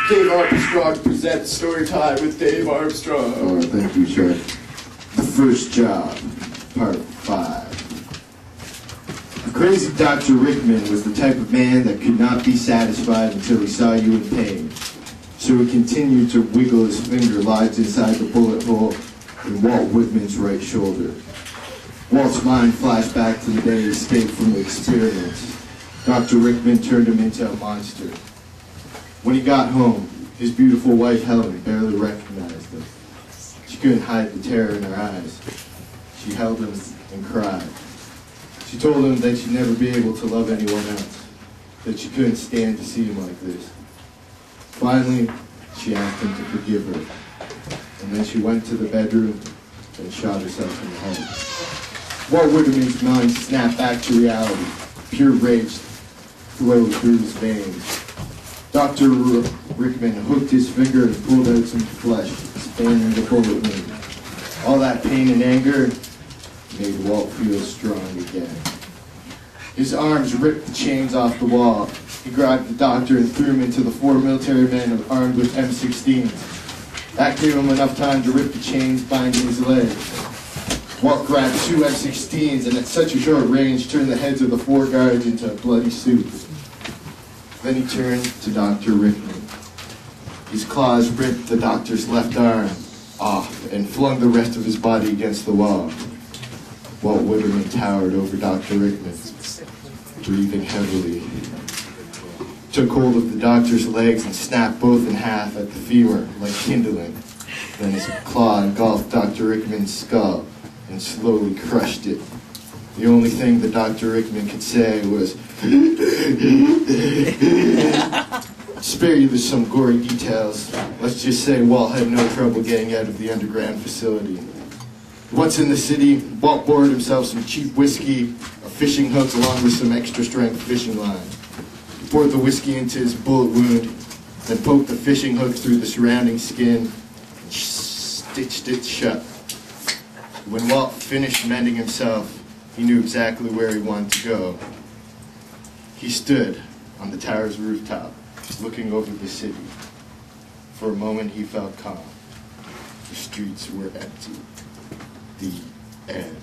Dave Armstrong presents Storytime with Dave Armstrong. Oh, thank you, sir. The First Job, Part 5. The crazy Dr. Rickman was the type of man that could not be satisfied until he saw you in pain. So he continued to wiggle his finger lodged inside the bullet hole in Walt Whitman's right shoulder. Walt's mind flashed back to the day he escaped from the experiments. Dr. Rickman turned him into a monster. When he got home, his beautiful wife Helen barely recognized him. She couldn't hide the terror in her eyes. She held him and cried. She told him that she'd never be able to love anyone else, that she couldn't stand to see him like this. Finally, she asked him to forgive her, and then she went to the bedroom and shot herself in the head. Walt Whitman's mind snapped back to reality. Pure rage flowed through his veins. Dr. Rickman hooked his finger and pulled out some flesh, expanding the bullet wound. All that pain and anger made Walt feel strong again. His arms ripped the chains off the wall. He grabbed the doctor and threw him into the 4 military men armed with M16s. That gave him enough time to rip the chains binding his legs. Walt grabbed 2 M16s and at such a short range turned the heads of the 4 guards into a bloody soup. Then he turned to Dr. Rickman. His claws ripped the doctor's left arm off and flung the rest of his body against the wall. Walt Whitman towered over Dr. Rickman, breathing heavily. Took hold of the doctor's legs and snapped both in half at the femur like kindling. Then his claw engulfed Dr. Rickman's skull and slowly crushed it. The only thing that Dr. Rickman could say was, spare you with some gory details. Let's just say Walt had no trouble getting out of the underground facility. Once in the city, Walt bored himself some cheap whiskey, a fishing hook along with some extra strength fishing line. He poured the whiskey into his bullet wound, then poked the fishing hook through the surrounding skin and stitched it shut. When Walt finished mending himself, he knew exactly where he wanted to go. He stood on the tower's rooftop, looking over the city. For a moment he felt calm. The streets were empty. The end.